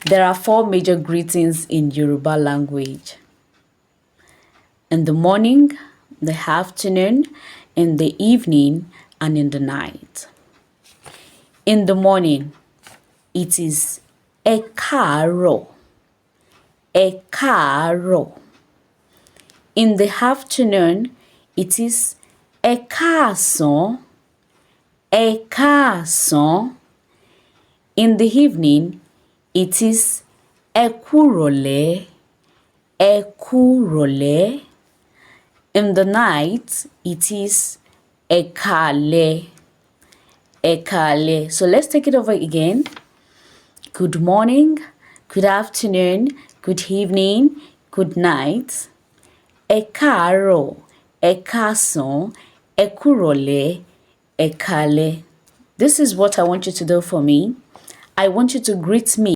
There are four major greetings in Yoruba language. In the morning, the afternoon, in the evening, and in the night. In the morning, it is ẹ káàárọ̀, ẹ káàárọ̀. In the afternoon, it is ẹ káàsán, ẹ káàsán. In the evening, it is ẹ kúrọ̀lẹ́, ẹ kúrọ̀lẹ́. In the night, it is ẹ káalẹ́, ẹ káalẹ́. So let's take it over again. Good morning, good afternoon, good evening, good night. Ẹ káàárọ̀, ẹ káàsán, ẹ kúrọ̀lẹ́, ẹ káalẹ́. This is what I want you to do for me. I want you to greet me